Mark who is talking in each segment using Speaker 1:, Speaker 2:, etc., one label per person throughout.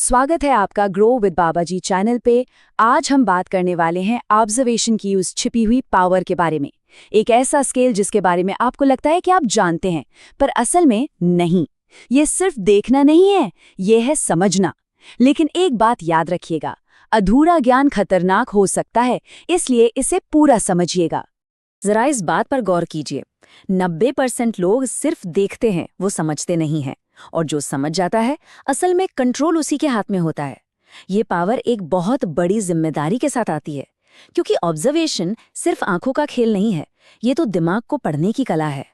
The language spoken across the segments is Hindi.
Speaker 1: स्वागत है आपका grow with Baba ji channel पे। आज हम बात करने वाले हैं ऑब्जर्वेशन की उस छिपी हुई पावर के बारे में। एक ऐसा स्केल जिसके बारे में आपको लगता है कि आप जानते हैं, पर असल में नहीं। ये सिर्फ देखना नहीं है, ये है समझना। लेकिन एक बात याद रखिएगा, अधूरा ज्ञान खतरनाक हो सकता है, इसलिए इसे पूरा समझिएगा।
Speaker 2: जरा इस बात पर गौर कीजिए, 90% लोग सिर्फ देखते हैं, वो समझते नहीं हैं। और जो समझ जाता है, असल में कंट्रोल उसी के हाथ में होता है। ये पावर एक बहुत बड़ी जिम्मेदारी के साथ आती है, क्योंकि ऑब्जर्वेशन सिर्फ आंखों का खेल नहीं है, ये तो दिमाग को पढ़ने की कला है।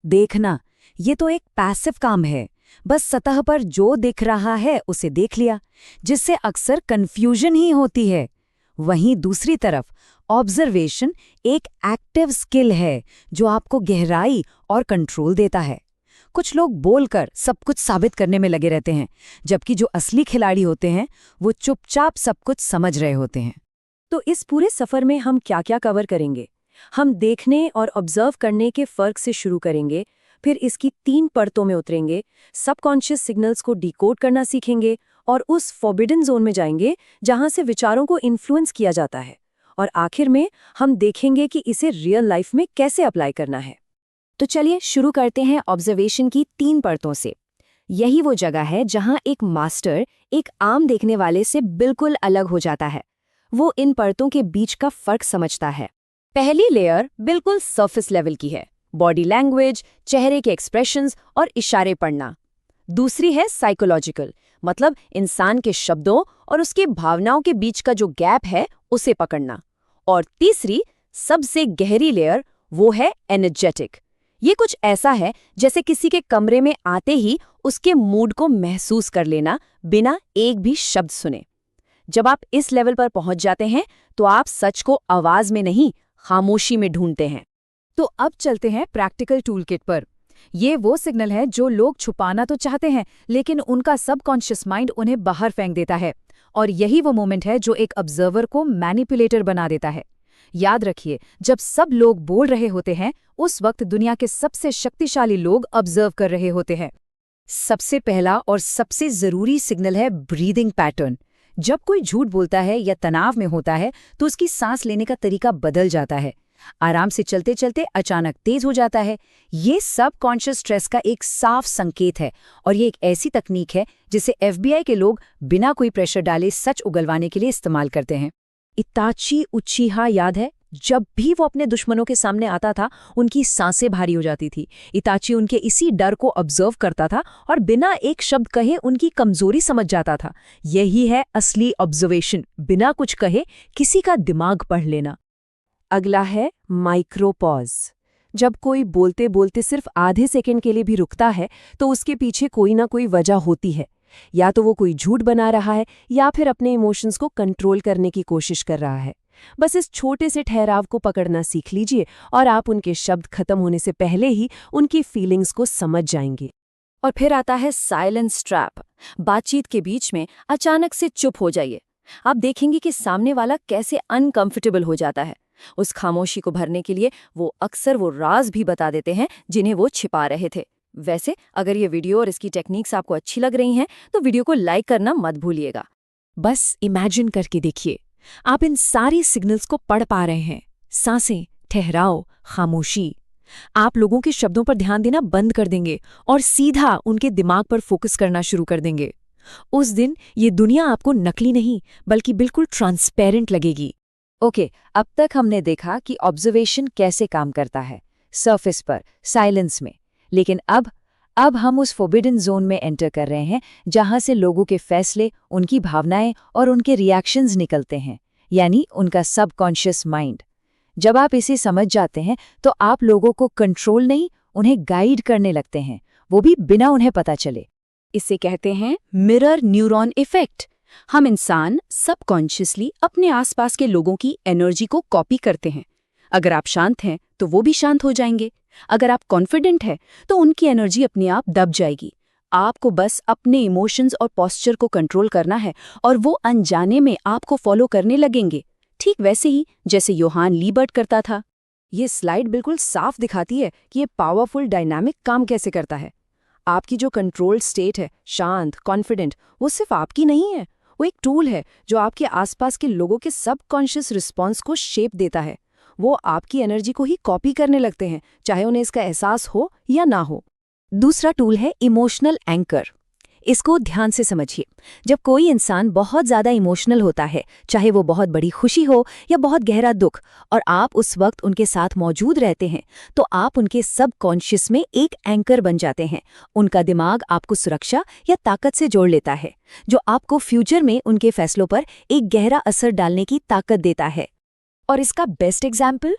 Speaker 1: देखना, ये तो एक पैसिव काम है। बस सतह पर जो दिख रहा है उसे देख लिया, जिससे अक्सर कंफ्यूजन ही होती है। वहीं दूसरी तरफ ऑब्जर्वेशन एक एक्टिव स्किल है जो आपको गहराई और कंट्रोल देता है। कुछ लोग बोलकर सब कुछ साबित करने में लगे रहते हैं, जबकि जो असली खिलाड़ी होते हैं वो चुपचाप सब कुछ समझ रहे होते हैं। तो इस पूरे सफर में हम क्या क्या कवर करेंगे? हम देखने और ऑब्जर्व करने के फर्क से शुरू करेंगे, फिर इसकी 3 परतों में उतरेंगे, सबकॉन्शियस सिग्नल्स को डिकोड करना सीखेंगे और उस फॉरबिडन जोन में जाएंगे जहां से विचारों को इन्फ्लुएंस किया जाता है। और आखिर में हम देखेंगे कि इसे रियल लाइफ में कैसे अप्लाई करना है।
Speaker 2: तो चलिए शुरू करते हैं ऑब्जर्वेशन की 3 परतों से। यही वो जगह है जहां एक मास्टर एक आम देखने वाले से बिल्कुल अलग हो जाता है। वो इन परतों के बीच का फर्क समझता है।
Speaker 1: पहली लेयर बिल्कुल सरफेस लेवल की है, बॉडी लैंग्वेज, चेहरे के एक्सप्रेशंस और इशारे पढ़ना। दूसरी है साइकोलॉजिकल, मतलब इंसान के शब्दों और उसके भावनाओं के बीच का जो गैप है उसे पकड़ना। और तीसरी, सबसे गहरी लेयर, वो है एनर्जेटिक। ये कुछ ऐसा है जैसे किसी के कमरे में आते ही उसके मूड को महसूस कर लेना बिना एक भी शब्द सुने। जब आप इस लेवल पर पहुंच जाते हैं तो आप सच को आवाज में नहीं, खामोशी में ढूंढते हैं। तो अब चलते हैं प्रैक्टिकल टूलकिट पर। ये वो सिग्नल है जो लोग छुपाना तो चाहते हैं, लेकिन उनका सबकॉन्शियस माइंड उन्हें बाहर फेंक देता है। और यही वो मोमेंट है जो एक ऑब्जर्वर को मैनिपुलेटर बना देता है। याद रखिए, जब सब लोग बोल रहे होते हैं, उस वक्त दुनिया के सबसे शक्तिशाली लोग ऑब्जर्व कर रहे होते हैं। सबसे पहला और सबसे जरूरी सिग्नल है ब्रीदिंग पैटर्न। जब कोई झूठ बोलता है या तनाव में होता है तो उसकी सांस लेने का तरीका बदल जाता है। आराम से चलते चलते अचानक तेज हो जाता है। ये सबकॉन्शियस स्ट्रेस का एक साफ संकेत है, और ये एक ऐसी तकनीक है जिसे FBI के लोग बिना कोई प्रेशर डाले सच उगलवाने के लिए इस्तेमाल करते हैं। इताची उचिहा याद है? जब भी वो अपने दुश्मनों के सामने आता था, उनकी सांसें भारी हो जाती थी। इताची उनके इसी डर को ऑब्जर्व करता था और बिना एक शब्द कहे उनकी कमजोरी समझ जाता था। यही है असली ऑब्जर्वेशन, बिना कुछ कहे किसी का दिमाग पढ़ लेना। अगला है माइक्रोपॉज। जब कोई बोलते बोलते सिर्फ आधे सेकंड के लिए भी रुकता है तो उसके पीछे कोई ना कोई वजह होती है। या तो वो कोई झूठ बना रहा है या फिर अपने इमोशंस को कंट्रोल करने की कोशिश कर रहा है। बस इस छोटे से ठहराव को पकड़ना सीख लीजिए और आप उनके शब्द खत्म होने से पहले ही उनकी फीलिंग्स को समझ जाएंगे।
Speaker 2: और फिर आता है साइलेंस ट्रैप। बातचीत के बीच में अचानक से चुप हो जाइए। आप देखेंगे कि सामने वाला कैसे अनकंफर्टेबल हो जाता है। उस खामोशी को भरने के लिए वो अक्सर वो राज भी बता देते हैं जिन्हें वो छिपा रहे थे। वैसे अगर ये वीडियो और इसकी टेक्निक्स आपको अच्छी लग रही हैं तो वीडियो को लाइक करना मत भूलिएगा।
Speaker 1: बस इमेजिन करके देखिए, आप इन सारी सिग्नल्स को पढ़ पा रहे हैं। सांसें, ठहराव, खामोशी। आप लोगों के शब्दों पर ध्यान देना बंद कर देंगे और सीधा उनके दिमाग पर फोकस करना शुरू कर देंगे। उस दिन ये दुनिया आपको नकली नहीं बल्कि बिल्कुल ट्रांसपेरेंट लगेगी। ओके, अब तक हमने देखा कि ऑब्जर्वेशन कैसे काम करता है, सरफेस पर, साइलेंस में। लेकिन अब हम उस फॉरबिडन जोन में एंटर कर रहे हैं जहां से लोगों के फैसले, उनकी भावनाएं और उनके रिएक्शंस निकलते हैं, यानी उनका सबकॉन्शियस माइंड। जब आप इसे समझ जाते हैं तो आप लोगों को कंट्रोल नहीं, उन्हें गाइड करने लगते हैं, वो भी बिना उन्हें पता चले। इसे कहते हैं मिरर न्यूरॉन इफेक्ट। हम इंसान सबकॉन्शियसली अपने आसपास के लोगों की एनर्जी को कॉपी करते हैं। अगर आप शांत हैं तो वो भी शांत हो जाएंगे। अगर आप कॉन्फिडेंट हैं तो उनकी एनर्जी अपने आप दब जाएगी। आपको बस अपने इमोशंस और पोस्चर को कंट्रोल करना है और वो अनजाने में आपको फॉलो करने लगेंगे, ठीक वैसे ही जैसे योहान लीबर्ट करता था। ये स्लाइड बिल्कुल साफ दिखाती है कि ये पावरफुल डायनामिक काम कैसे करता है। आपकी जो कंट्रोल्ड स्टेट है, शांत, कॉन्फिडेंट, वो सिर्फ आपकी नहीं है, वो एक टूल है जो आपके आसपास के लोगों के सबकॉन्शियस रिस्पॉन्स को शेप देता है। वो आपकी एनर्जी को ही कॉपी करने लगते हैं, चाहे उन्हें इसका एहसास हो या ना हो। दूसरा टूल है इमोशनल एंकर। इसको ध्यान से समझिए। जब कोई इंसान बहुत ज़्यादा इमोशनल होता है, चाहे वो बहुत बड़ी खुशी हो या बहुत गहरा दुख, और आप उस वक्त उनके साथ मौजूद रहते हैं, तो आप उनके सबकॉन्शियस में एक एंकर बन जाते हैं। उनका दिमाग आपको सुरक्षा या ताकत से जोड़ लेता है, जो आपको फ्यूचर में उनके फैसलों पर एक गहरा असर डालने की ताकत देता है। और इसका best example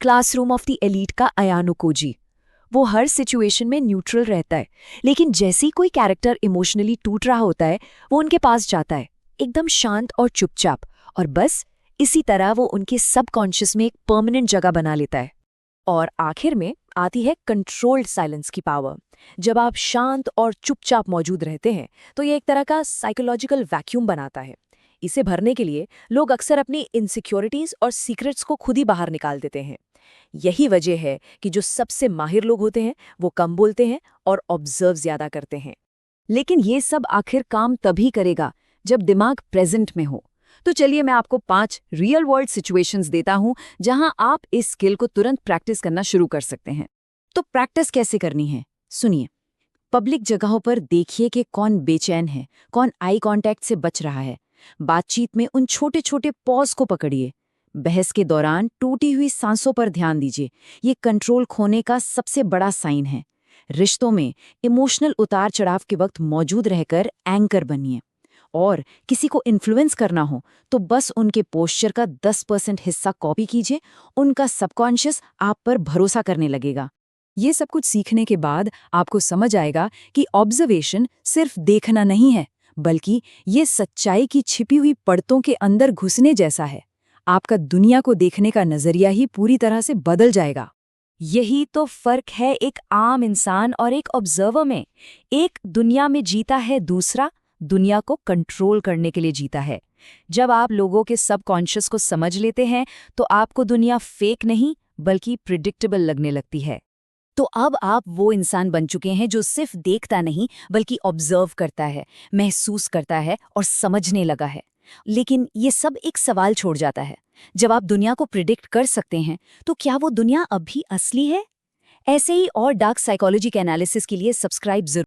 Speaker 1: classroom of the elite का अयानो कोजी। वो हर सिचुएशन में न्यूट्रल रहता है, लेकिन जैसे ही कोई कैरेक्टर इमोशनली टूट रहा होता है, वो उनके पास जाता है, एकदम शांत और चुपचाप, और बस इसी तरह वो उनके सबकॉन्शियस में एक परमानेंट जगह बना लेता है। और आखिर में आती है कंट्रोल्ड साइलेंस की पावर। जब आप शांत और चुपचाप मौजूद रहते हैं, तो ये एक तरह का साइकोलॉजिकल वैक्यूम बनाता है। इसे भरने के लिए लोग अक्सर अपनी इनसिक्योरिटीज और सीक्रेट्स को खुद ही बाहर निकाल देते हैं। यही वजह है कि जो सबसे माहिर लोग होते हैं वो कम बोलते हैं और ऑब्जर्व ज्यादा करते हैं। लेकिन ये सब आखिर काम तभी करेगा जब दिमाग प्रेजेंट में हो। तो चलिए मैं आपको 5 रियल वर्ल्ड सिचुएशंस देता हूं जहां आप इस स्किल को तुरंत प्रैक्टिस करना शुरू कर सकते हैं। तो प्रैक्टिस कैसे करनी है, सुनिए। पब्लिक जगहों पर देखिए कि कौन बेचैन है, कौन आई कांटेक्ट से बच रहा है। बातचीत में उन छोटे छोटे पॉज को पकड़िए। बहस के दौरान टूटी हुई सांसों पर ध्यान दीजिए, ये कंट्रोल खोने का सबसे बड़ा साइन है। रिश्तों में इमोशनल उतार चढ़ाव के वक्त मौजूद रहकर एंकर बनिए। और किसी को इन्फ्लुएंस करना हो तो बस उनके पोस्चर का 10% हिस्सा कॉपी कीजिए, उनका सबकॉन्शियस आप पर भरोसा करने लगेगा। ये सब कुछ सीखने के बाद आपको समझ आएगा कि ऑब्जर्वेशन सिर्फ देखना नहीं है, बल्कि ये सच्चाई की छिपी हुई परतों के अंदर घुसने जैसा है। आपका दुनिया को देखने का नजरिया ही पूरी तरह से बदल जाएगा। यही तो फर्क है एक आम इंसान और एक ऑब्जर्वर में। एक दुनिया में जीता है, दूसरा दुनिया को कंट्रोल करने के लिए जीता है। जब आप लोगों के सबकॉन्शियस को समझ लेते हैं तो आपको दुनिया फेक नहीं बल्कि प्रिडिक्टेबल लगने लगती है। तो अब आप वो इंसान बन चुके हैं जो सिर्फ देखता नहीं बल्कि ऑब्जर्व करता है, महसूस करता है और समझने लगा है। लेकिन ये सब एक सवाल छोड़ जाता है, जब आप दुनिया को प्रिडिक्ट कर सकते हैं तो क्या वो दुनिया अभी असली है? ऐसे ही और डार्क साइकोलॉजी के एनालिसिस के लिए सब्सक्राइब जरूर